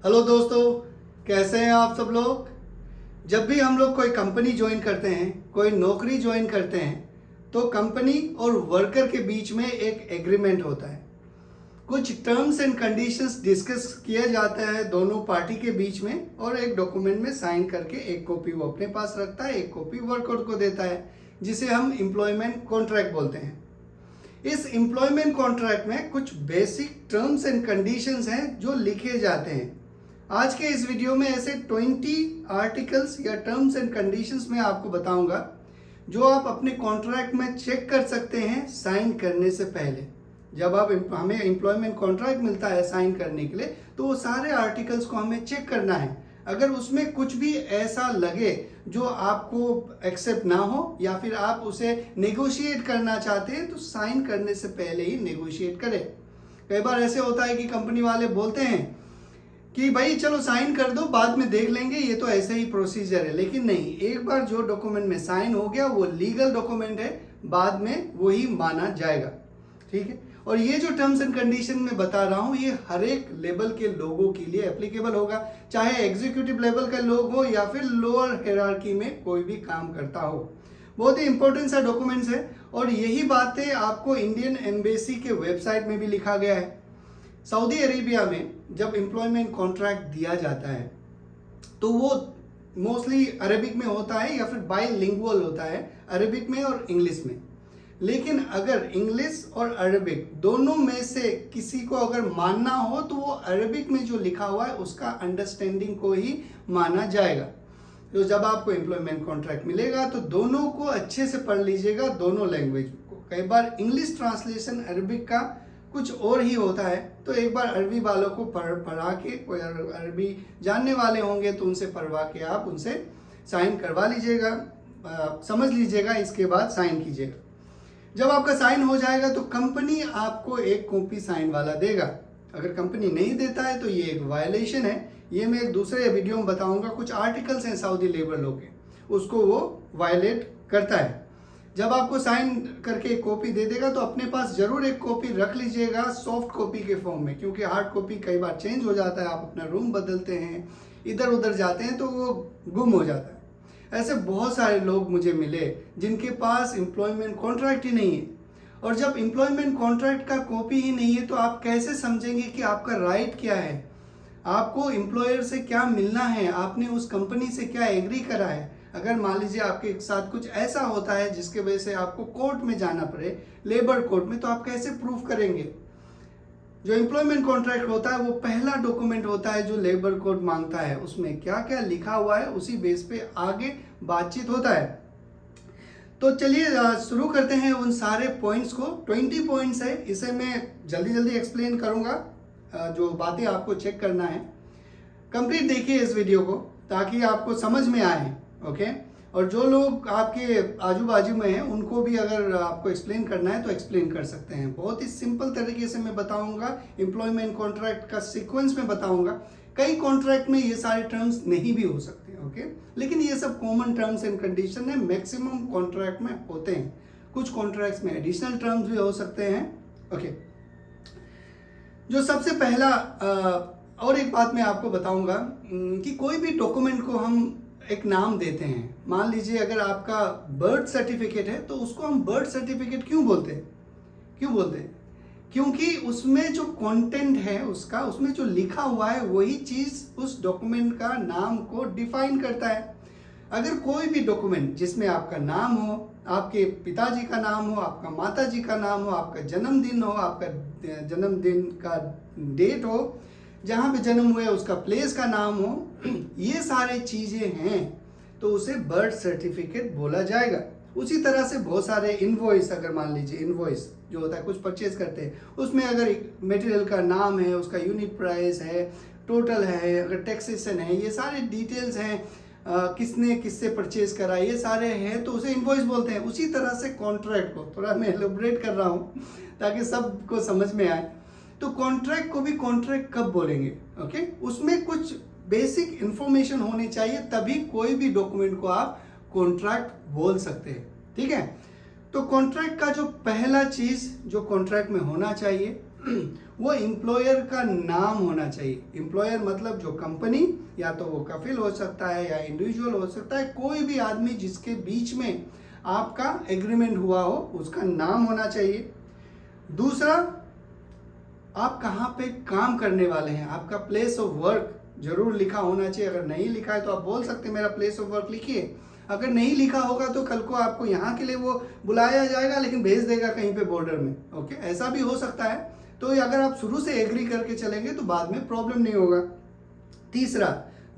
Hello दोस्तों, कैसे हैं आप सब लोग। जब भी हम लोग कोई कंपनी ज्वाइन करते हैं, कोई नौकरी ज्वाइन करते हैं, तो कंपनी और वर्कर के बीच में एक एग्रीमेंट होता है। कुछ टर्म्स एंड कंडीशंस डिस्कस किया जाता है दोनों पार्टी के बीच में, और एक डॉक्यूमेंट में साइन करके एक कॉपी वो अपने पास रखता है, एक कॉपी वर्कर को देता है, जिसे हम एम्प्लॉयमेंट कॉन्ट्रैक्ट बोलते हैं। इस एम्प्लॉयमेंट कॉन्ट्रैक्ट में कुछ बेसिक टर्म्स एंड कंडीशंस हैं जो लिखे जाते हैं। आज के इस वीडियो में ऐसे 20 आर्टिकल्स या टर्म्स एंड कंडीशंस में आपको बताऊंगा जो आप अपने कॉन्ट्रैक्ट में चेक कर सकते हैं साइन करने से पहले। जब आप हमें एम्प्लॉयमेंट कॉन्ट्रैक्ट मिलता है साइन करने के लिए, तो वो सारे आर्टिकल्स को हमें चेक करना है। अगर उसमें कुछ भी ऐसा लगे जो आपको एक्सेप्ट ना हो, या फिर आप उसे नेगोशिएट करना चाहते हैं, तो साइन करने से पहले ही नेगोशिएट करें। कई बार ऐसे होता है कि कंपनी वाले बोलते हैं कि भाई चलो साइन कर दो, बाद में देख लेंगे, ये तो ऐसे ही प्रोसीजर है। लेकिन नहीं, एक बार जो डॉक्यूमेंट में साइन हो गया वो लीगल डॉक्यूमेंट है, बाद में वही माना जाएगा। ठीक है। और ये जो टर्म्स एंड कंडीशन में बता रहा हूँ, ये हर एक लेवल के लोगों के लिए एप्लीकेबल होगा, चाहे एग्जीक्यूटिव लेवल का लोग हो या फिर लोअर हायरार्की में कोई भी काम करता हो। बहुत ही इंपॉर्टेंट सा डॉक्यूमेंट्स है, और यही बातें आपको इंडियन एम्बेसी के वेबसाइट में भी लिखा गया है। सऊदी अरेबिया में जब एम्प्लॉयमेंट कॉन्ट्रैक्ट दिया जाता है तो वो मोस्टली अरेबिक में होता है या फिर बाइलिंगुअल होता है, अरेबिक में और इंग्लिश में। लेकिन अगर इंग्लिश और अरेबिक दोनों में से किसी को अगर मानना हो, तो वो अरेबिक में जो लिखा हुआ है उसका अंडरस्टैंडिंग को ही माना जाएगा। तो जब आपको एम्प्लॉयमेंट कॉन्ट्रैक्ट मिलेगा तो दोनों को अच्छे से पढ़ लीजिएगा, दोनों लैंग्वेज को। कई बार इंग्लिश ट्रांसलेशन अरबिक का कुछ और ही होता है, तो एक बार अरबी वालों को पढ़ा के, कोई अरबी जानने वाले होंगे तो उनसे पढ़वा के आप उनसे साइन करवा लीजिएगा, समझ लीजिएगा, इसके बाद साइन कीजिएगा। जब आपका साइन हो जाएगा तो कंपनी आपको एक कॉपी साइन वाला देगा। अगर कंपनी नहीं देता है तो ये एक वायलेशन है। ये मैं एक दूसरे वीडियो में बताऊंगा। कुछ आर्टिकल्स हैं सऊदी लेबर लॉ के, उसको वो वायलेट करता है। जब आपको साइन करके एक कॉपी दे देगा तो अपने पास जरूर एक कॉपी रख लीजिएगा, सॉफ्ट कॉपी के फॉर्म में, क्योंकि हार्ड कॉपी कई बार चेंज हो जाता है, आप अपना रूम बदलते हैं, इधर उधर जाते हैं, तो वो गुम हो जाता है। ऐसे बहुत सारे लोग मुझे मिले जिनके पास एम्प्लॉयमेंट कॉन्ट्रैक्ट ही नहीं है। और जब एम्प्लॉयमेंट कॉन्ट्रैक्ट का कॉपी ही नहीं है तो आप कैसे समझेंगे कि आपका राइट क्या है, आपको एम्प्लॉयर से क्या मिलना है, आपने उस कंपनी से क्या एग्री करा है। अगर मान लीजिए आपके साथ कुछ ऐसा होता है जिसके वजह से आपको कोर्ट में जाना पड़े, लेबर कोर्ट में, तो आप कैसे प्रूफ करेंगे। जो एम्प्लॉयमेंट कॉन्ट्रैक्ट होता है वो पहला डॉक्यूमेंट होता है जो लेबर कोड मांगता है। उसमें क्या क्या लिखा हुआ है उसी बेस पे आगे बातचीत होता है। तो चलिए शुरू करते हैं उन सारे पॉइंट्स को। 20 पॉइंट्स है, इसे मैं जल्दी जल्दी एक्सप्लेन करूंगा। जो बातें आपको चेक करना है, कंप्लीट देखिए इस वीडियो को ताकि आपको समझ में आए। ओके। और जो लोग आपके आजू बाजू में हैं उनको भी अगर आपको एक्सप्लेन करना है तो एक्सप्लेन कर सकते हैं। बहुत ही सिंपल तरीके से मैं बताऊंगा, एम्प्लॉयमेंट कॉन्ट्रैक्ट का सीक्वेंस में बताऊंगा। कई कॉन्ट्रैक्ट में ये सारे टर्म्स नहीं भी हो सकते, ओके, लेकिन ये सब कॉमन टर्म्स एंड कंडीशन है, मैक्सिमम कॉन्ट्रैक्ट में होते हैं। कुछ कॉन्ट्रैक्ट्स में एडिशनल टर्म्स भी हो सकते हैं। ओके। जो सबसे पहला और एक बात मैं आपको बताऊंगा कि कोई भी डॉक्यूमेंट को हम एक नाम देते हैं। मान लीजिए अगर आपका बर्थ सर्टिफिकेट है तो उसको हम बर्थ सर्टिफिकेट क्यों बोलते हैं, क्योंकि उसमें जो कंटेंट है उसका, उसमें जो लिखा हुआ है वही चीज उस डॉक्यूमेंट का नाम को डिफाइन करता है। अगर कोई भी डॉक्यूमेंट जिसमें आपका नाम हो, आपके पिताजी का नाम हो, आपका माताजी का नाम हो, आपका जन्मदिन हो, आपका जन्मदिन का डेट हो, जहाँ पे जन्म हुए उसका प्लेस का नाम हो, ये सारे चीजें हैं तो उसे बर्थ सर्टिफिकेट बोला जाएगा। उसी तरह से बहुत सारे इनवॉइस, अगर मान लीजिए इनवॉइस जो होता है, कुछ परचेज करते हैं, उसमें अगर मटेरियल का नाम है, उसका यूनिट प्राइस है, टोटल है, अगर टैक्सेशन है, ये सारे डिटेल्स हैं, किसने किससे परचेज करा, ये सारे हैं, तो उसे इनवॉइस बोलते हैं। उसी तरह से कॉन्ट्रैक्ट को थोड़ा मैं एलोबरेट कर रहा हूँ ताकि सबको समझ में आए। तो कॉन्ट्रैक्ट को भी कॉन्ट्रैक्ट कब बोलेंगे, ओके, उसमें कुछ बेसिक इंफॉर्मेशन होनी चाहिए, तभी कोई भी डॉक्यूमेंट को आप कॉन्ट्रैक्ट बोल सकते हैं। ठीक है। तो कॉन्ट्रैक्ट का जो पहला चीज जो कॉन्ट्रैक्ट में होना चाहिए वो एम्प्लॉयर का नाम होना चाहिए। एम्प्लॉयर मतलब जो कंपनी, या तो वो कफिल हो सकता है या इंडिविजुअल हो सकता है, कोई भी आदमी जिसके बीच में आपका एग्रीमेंट हुआ हो उसका नाम होना चाहिए। दूसरा, आप कहाँ पे काम करने वाले हैं, आपका प्लेस ऑफ वर्क जरूर लिखा होना चाहिए। अगर नहीं लिखा है तो आप बोल सकते हैं मेरा प्लेस ऑफ वर्क लिखिए। अगर नहीं लिखा होगा तो कल को आपको यहाँ के लिए वो बुलाया जाएगा लेकिन भेज देगा कहीं पे बॉर्डर में। ओके, ऐसा भी हो सकता है। तो अगर आप शुरू से एग्री करके चलेंगे तो बाद में प्रॉब्लम नहीं होगा। तीसरा,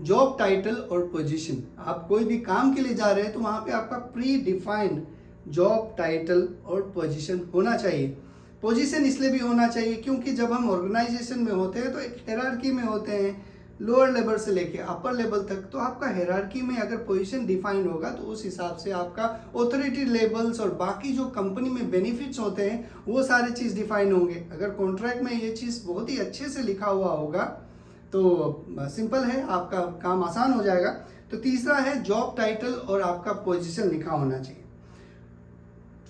जॉब टाइटल और पोजीशन। आप कोई भी काम के लिए जा रहे हैं तो वहाँ पे आपका प्री डिफाइंड जॉब टाइटल और पोजीशन होना चाहिए। पोजीशन इसलिए भी होना चाहिए क्योंकि जब हम ऑर्गेनाइजेशन में होते हैं तो एक हायरार्की में होते हैं, लोअर लेवल से लेके अपर लेवल तक। तो आपका हायरार्की में अगर पोजीशन डिफाइन होगा तो उस हिसाब से आपका ऑथोरिटी लेवल्स और बाकी जो कंपनी में बेनिफिट्स होते हैं वो सारे चीज़ डिफाइन होंगे। अगर कॉन्ट्रैक्ट में ये चीज़ बहुत ही अच्छे से लिखा हुआ होगा तो सिंपल है, आपका काम आसान हो जाएगा। तो तीसरा है जॉब टाइटल और आपका पोजीशन लिखा होना चाहिए।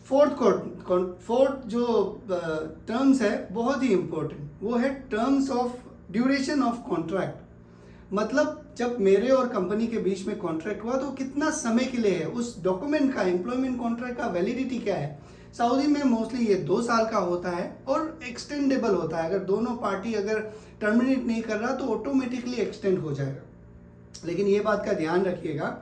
फोर्थ जो टर्म्स है बहुत ही इंपॉर्टेंट, वो है terms of duration of contract. मतलब जब मेरे और कंपनी के बीच में कॉन्ट्रैक्ट हुआ तो कितना समय के लिए है, उस डॉक्यूमेंट का, एम्प्लॉयमेंट कॉन्ट्रैक्ट का वैलिडिटी क्या है। सऊदी में मोस्टली ये 2 साल का होता है और एक्सटेंडेबल होता है। अगर दोनों पार्टी अगर टर्मिनेट नहीं कर रहा तो ऑटोमेटिकली एक्सटेंड हो जाएगा। लेकिन ये बात का ध्यान रखिएगा,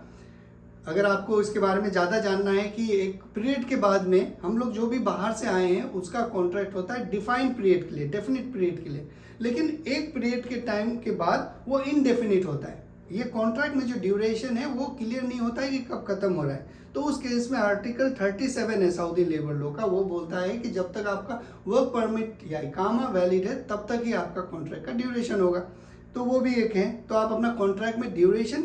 अगर आपको इसके बारे में ज़्यादा जानना है कि एक पीरियड के बाद में हम लोग जो भी बाहर से आए हैं उसका कॉन्ट्रैक्ट होता है डिफाइंड पीरियड के लिए, डेफिनेट पीरियड के लिए। लेकिन एक पीरियड के टाइम के बाद वो इनडेफिनिट होता है। ये कॉन्ट्रैक्ट में जो ड्यूरेशन है वो क्लियर नहीं होता है कि कब खत्म हो रहा है। तो उस केस में आर्टिकल 37 है सऊदी लेबर लॉ का, वो बोलता है कि जब तक आपका वर्क परमिट या इकामा वैलिड है तब तक ही आपका कॉन्ट्रैक्ट का ड्यूरेशन होगा। तो वो भी एक है। तो आप अपना कॉन्ट्रैक्ट में ड्यूरेशन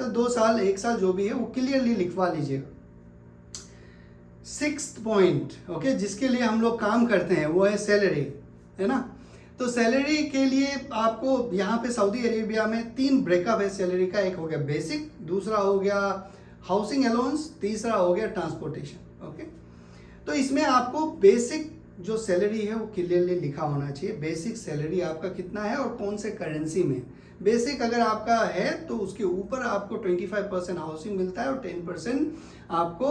2 साल, 1 साल जो भी है वो क्लियरली लिखवा लीजिएगा। 6th पॉइंट, ओके, जिसके लिए हम लोग काम करते हैं वो है सैलरी, है ना। तो सैलरी के लिए आपको यहाँ पे सऊदी अरेबिया में 3 ब्रेकअप है सैलरी का। एक हो गया बेसिक, दूसरा हो गया हाउसिंग अलाउंस, तीसरा हो गया ट्रांसपोर्टेशन। ओके, तो इसमें आपको बेसिक जो सैलरी है वो क्लियरली लिखा होना चाहिए। बेसिक सैलरी आपका कितना है और कौन से करेंसी में। बेसिक अगर आपका है तो उसके ऊपर आपको 25% हाउसिंग मिलता है और 10% आपको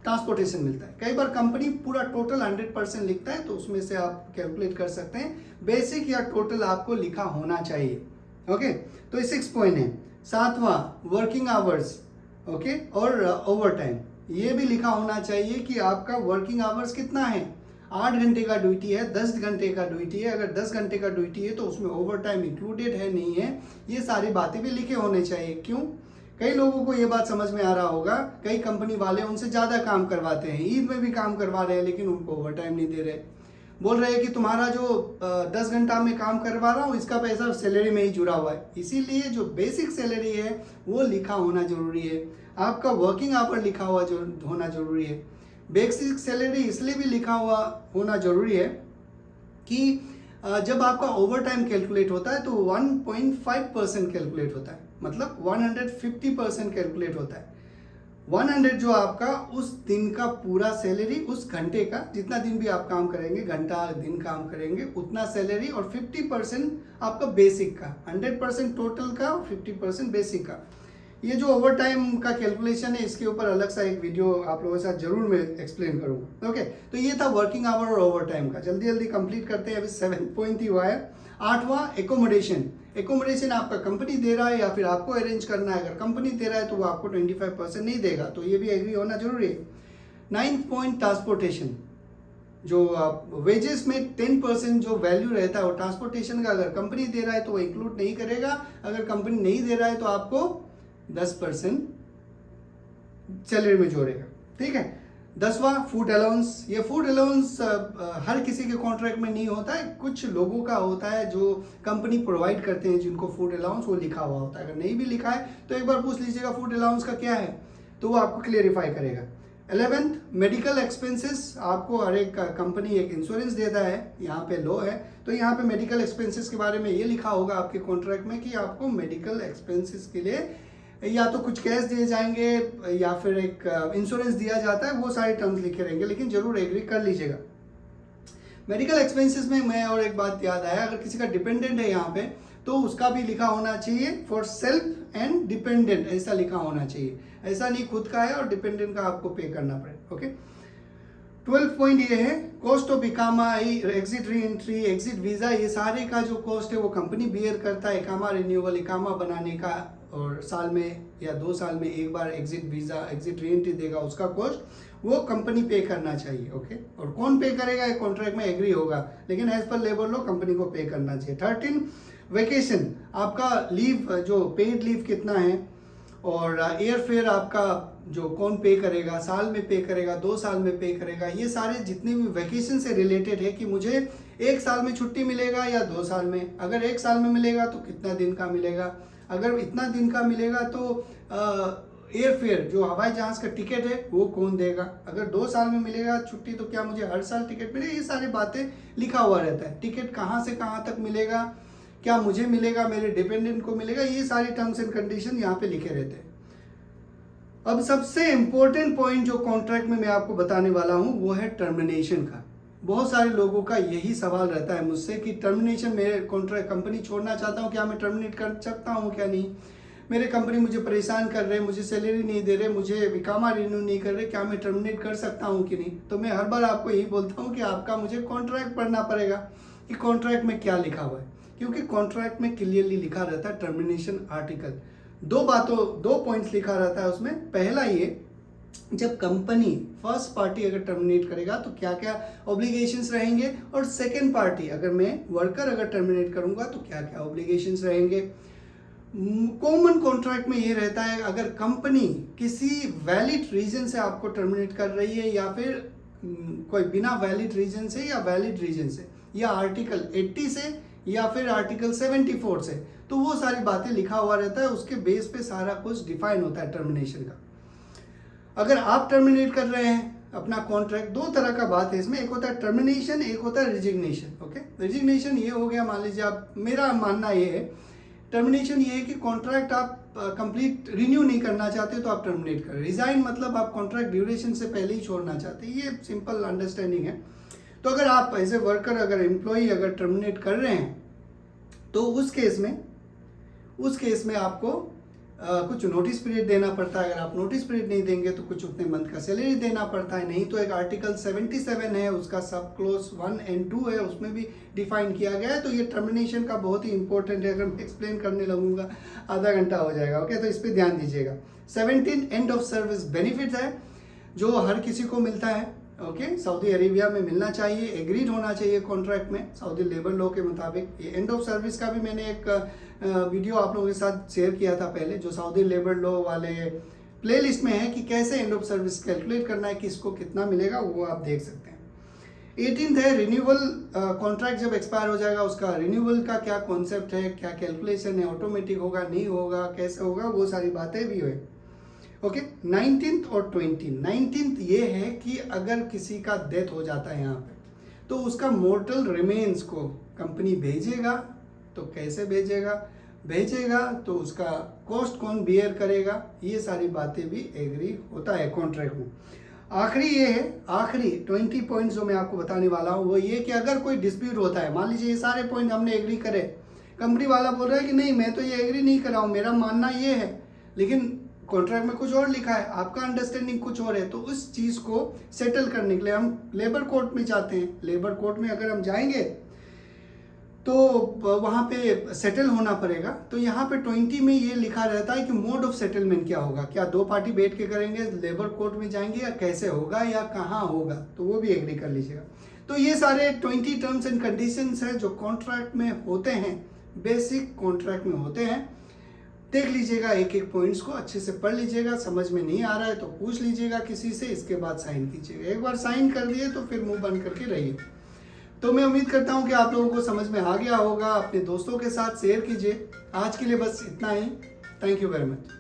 ट्रांसपोर्टेशन मिलता है। कई बार कंपनी पूरा टोटल 100% लिखता है तो उसमें से आप कैलकुलेट कर सकते हैं। बेसिक या टोटल आपको लिखा होना चाहिए। ओके, तो ये 6 पॉइंट है। 7वां वर्किंग आवर्स, ओके, और ओवर टाइम ये भी लिखा होना चाहिए कि आपका वर्किंग आवर्स कितना है। 8 घंटे का ड्यूटी है, 10 घंटे का ड्यूटी है। अगर 10 घंटे का ड्यूटी है तो उसमें ओवर टाइम इंक्लूडेड है नहीं है, ये सारी बातें भी लिखे होने चाहिए। क्यों? कई लोगों को ये बात समझ में आ रहा होगा, कई कंपनी वाले उनसे ज़्यादा काम करवाते हैं, ईद में भी काम करवा रहे हैं लेकिन उनको ओवर टाइम नहीं दे रहे। बोल रहे हैं कि तुम्हारा जो 10 घंटा में काम करवा रहा हूँ इसका पैसा सैलरी में ही जुड़ा हुआ है। इसीलिए जो बेसिक सैलरी है वो लिखा होना जरूरी है। आपका वर्किंग आवर लिखा हुआ जो होना जरूरी है। बेसिक सैलरी इसलिए भी लिखा हुआ होना जरूरी है कि जब आपका ओवर टाइम कैलकुलेट होता है तो 1.5% कैलकुलेट होता है, मतलब 150% कैलकुलेट होता है। 100 जो आपका उस दिन का पूरा सैलरी, उस घंटे का, जितना दिन भी आप काम करेंगे, घंटा दिन काम करेंगे उतना सैलरी, और 50% आपका बेसिक का, 100% टोटल का और 50% बेसिक का। ये जो ओवर टाइम का कैलकुलेशन है इसके ऊपर अलग सा एक वीडियो आप लोगों के साथ जरूर मैं एक्सप्लेन करूँगा। ओके, तो ये था वर्किंग आवर और ओवर टाइम का। जल्दी जल्दी कंप्लीट करते हैं, अभी 7 पॉइंट ही हुआ है। 8वां एकोमोडेशन। एकोमोडेशन आपका कंपनी दे रहा है या फिर आपको अरेंज करना है। अगर कंपनी दे रहा है तो वो आपको 25% नहीं देगा, तो ये भी एग्री होना जरूरी है। 9th point transportation. जो वेजेस में 10% जो वैल्यू रहता है वो ट्रांसपोर्टेशन का अगर कंपनी दे रहा है तो वो इंक्लूड नहीं करेगा। अगर कंपनी नहीं दे रहा है तो आपको 10% सैलरी में जोड़ेगा। ठीक है। 10वां फूड अलाउंस। ये फूड अलाउंस हर किसी के कॉन्ट्रैक्ट में नहीं होता है, कुछ लोगों का होता है जो कंपनी प्रोवाइड करते हैं जिनको फूड अलाउंस वो लिखा हुआ होता है। अगर नहीं भी लिखा है तो एक बार पूछ लीजिएगा फूड अलाउंस का क्या है, तो वो आपको क्लियरिफाई करेगा। 11th medical expenses. आपको हर एक कंपनी एक इंश्योरेंस देता है, यहाँ पे लो है तो यहाँ पे मेडिकल एक्सपेंसेस के बारे में ये लिखा होगा आपके कॉन्ट्रैक्ट में कि आपको मेडिकल एक्सपेंसेस के लिए या तो कुछ कैश दिए जाएंगे या फिर एक इंश्योरेंस दिया जाता है, वो सारे टर्म्स लिखे रहेंगे, लेकिन जरूर एग्री कर लीजिएगा। मेडिकल एक्सपेंसेस में मैं और एक बात याद आया, अगर किसी का डिपेंडेंट है यहाँ पे तो उसका भी लिखा होना चाहिए फॉर सेल्फ एंड डिपेंडेंट, ऐसा लिखा होना चाहिए। ऐसा नहीं खुद का है और डिपेंडेंट का आपको पे करना पड़े। ओके, 12 पॉइंट ये है, कॉस्ट ऑफ इकामा, exit re entry, exit visa, ये सारे का जो कॉस्ट है वो कंपनी बियर करता है। इकामा रिन्यूअल, इकामा बनाने का, और साल में या 2 साल में एक बार exit visa, exit re entry देगा, उसका कॉस्ट वो कंपनी पे करना चाहिए। ओके, और कौन पे करेगा, एक कॉन्ट्रैक्ट में एग्री होगा, लेकिन as per labour law company को पे करना चाहिए। 13 वेकेशन, आपका लीव जो पेड लीव कितना है, और एयर फेयर आपका जो कौन पे करेगा, साल में पे करेगा, 2 साल में पे करेगा, ये सारे जितने भी वैकेशन से रिलेटेड है कि मुझे 1 साल में छुट्टी मिलेगा या 2 साल में, अगर 1 साल में मिलेगा तो कितना दिन का मिलेगा, अगर इतना दिन का मिलेगा तो एयर फेयर जो हवाई जहाज़ का टिकट है वो कौन देगा, अगर 2 साल में मिलेगा छुट्टी तो क्या मुझे हर साल टिकट मिलेगा, ये सारी बातें लिखा हुआ रहता है। टिकट कहाँ से कहाँ तक मिलेगा, क्या मुझे मिलेगा, मेरे डिपेंडेंट को मिलेगा, ये सारी टर्म्स एंड कंडीशन यहाँ पे लिखे रहते हैं। अब सबसे इंपॉर्टेंट पॉइंट जो कॉन्ट्रैक्ट में मैं आपको बताने वाला हूँ वो है टर्मिनेशन का। बहुत सारे लोगों का यही सवाल रहता है मुझसे कि टर्मिनेशन, मेरे कॉन्ट्रैक्ट कंपनी छोड़ना चाहता हूँ, क्या मैं टर्मिनेट कर सकता हूँ क्या नहीं, मेरे कंपनी मुझे परेशान कर रहे, मुझे सैलरी नहीं दे रहे, मुझे इकामा रिन्यू नहीं कर रहे, क्या मैं टर्मिनेट कर सकता हूँ कि नहीं। तो मैं हर बार आपको यही बोलता हूँ कि आपका मुझे कॉन्ट्रैक्ट पढ़ना पड़ेगा कि कॉन्ट्रैक्ट में क्या लिखा हुआ है, क्योंकि कॉन्ट्रैक्ट में क्लियरली लिखा रहता है टर्मिनेशन आर्टिकल। 2 पॉइंट्स लिखा रहता है उसमें। पहला ये, जब कंपनी फर्स्ट पार्टी अगर टर्मिनेट करेगा तो क्या क्या ऑब्लिगेशंस रहेंगे, और सेकंड पार्टी अगर मैं वर्कर अगर टर्मिनेट करूंगा तो क्या क्या ऑब्लिगेशंस रहेंगे। कॉमन कॉन्ट्रैक्ट में ये रहता है, अगर कंपनी किसी वैलिड रीजन से आपको टर्मिनेट कर रही है या फिर कोई बिना वैलिड रीजन से या वैलिड रीजन से, या आर्टिकल 80 से या फिर आर्टिकल 74 से, तो वो सारी बातें लिखा हुआ रहता है, उसके बेस पे सारा कुछ डिफाइन होता है टर्मिनेशन का। अगर आप टर्मिनेट कर रहे हैं अपना कॉन्ट्रैक्ट, 2 तरह का बात है इसमें, एक होता है टर्मिनेशन, एक होता है रिजिग्नेशन। ओके, रिजिग्नेशन ये हो गया, मान लीजिए आप, मेरा मानना ये है, टर्मिनेशन ये है कि कॉन्ट्रैक्ट आप कंप्लीट रिन्यू नहीं करना चाहते तो आप टर्मिनेट करें। रिजाइन मतलब आप कॉन्ट्रैक्ट ड्यूरेशन से पहले ही छोड़ना चाहते हैं, ये सिंपल अंडरस्टैंडिंग है। तो अगर आप एज ए वर्कर, अगर एम्प्लॉई अगर टर्मिनेट कर रहे हैं तो उस केस में आपको कुछ नोटिस पीरियड देना पड़ता है। अगर आप नोटिस पीरियड नहीं देंगे तो कुछ उतने मंथ का सैलरी देना पड़ता है, नहीं तो एक आर्टिकल 77 है, उसका सब क्लोज 1 और 2 है, उसमें भी डिफाइन किया गया है। तो ये टर्मिनेशन का बहुत ही इंपॉर्टेंट है, अगर मैं एक्सप्लेन करने लगूंगा आधा घंटा हो जाएगा। ओके, तो इस पर ध्यान दीजिएगा। 17 एंड ऑफ सर्विस बेनिफिट है जो हर किसी को मिलता है। ओके, सऊदी अरेबिया में मिलना चाहिए, एग्रीड होना चाहिए कॉन्ट्रैक्ट में सऊदी लेबर लॉ के मुताबिक। ये एंड ऑफ सर्विस का भी मैंने एक वीडियो आप लोगों के साथ शेयर किया था पहले, जो सऊदी लेबर लॉ वाले प्लेलिस्ट में है कि कैसे एंड ऑफ सर्विस कैलकुलेट करना है, किसको कितना मिलेगा, वो आप देख सकते हैं। 18 है रिन्यूअल, कॉन्ट्रैक्ट जब एक्सपायर हो जाएगा उसका रिन्यूअल का क्या कॉन्सेप्ट है, क्या कैलकुलेशन है, ऑटोमेटिक होगा नहीं होगा, कैसे होगा, वो सारी बातें भी है। ओके, 19th और 19th ये है कि अगर किसी का डेथ हो जाता है यहाँ पे तो उसका मोर्टल रिमेन्स को कंपनी भेजेगा, तो कैसे भेजेगा तो उसका कॉस्ट कौन बियर करेगा, ये सारी बातें भी एग्री होता है कॉन्ट्रैक्ट में। आखिरी ये है, आखिरी 20 पॉइंट जो मैं आपको बताने वाला हूँ वो ये कि अगर कोई डिस्प्यूट होता है, मान लीजिए ये सारे पॉइंट हमने एग्री करे, कंपनी वाला बोल रहा है कि नहीं मैं तो ये एग्री नहीं कर रहा हूँ, मेरा मानना ये है, लेकिन कॉन्ट्रैक्ट में कुछ और लिखा है, आपका अंडरस्टैंडिंग कुछ और है, तो उस चीज़ को सेटल करने के लिए हम लेबर कोर्ट में जाते हैं। लेबर कोर्ट में अगर हम जाएंगे तो वहाँ पे सेटल होना पड़ेगा। तो यहाँ पे 20 में ये लिखा रहता है कि मोड ऑफ सेटलमेंट क्या होगा, क्या 2 पार्टी बैठ के करेंगे, लेबर कोर्ट में जाएंगे, या कैसे होगा या कहाँ होगा, तो वो भी एग्री कर लीजिएगा। तो ये सारे 20 टर्म्स एंड कंडीशंस है जो कॉन्ट्रैक्ट में होते हैं, बेसिक कॉन्ट्रैक्ट में होते हैं। देख लीजिएगा, एक एक पॉइंट्स को अच्छे से पढ़ लीजिएगा, समझ में नहीं आ रहा है तो पूछ लीजिएगा किसी से, इसके बाद साइन कीजिएगा। एक बार साइन कर दिए तो फिर मुंह बंद करके रहिए। तो मैं उम्मीद करता हूं कि आप लोगों को समझ में आ गया होगा, अपने दोस्तों के साथ शेयर कीजिए। आज के लिए बस इतना ही। Thank you very much.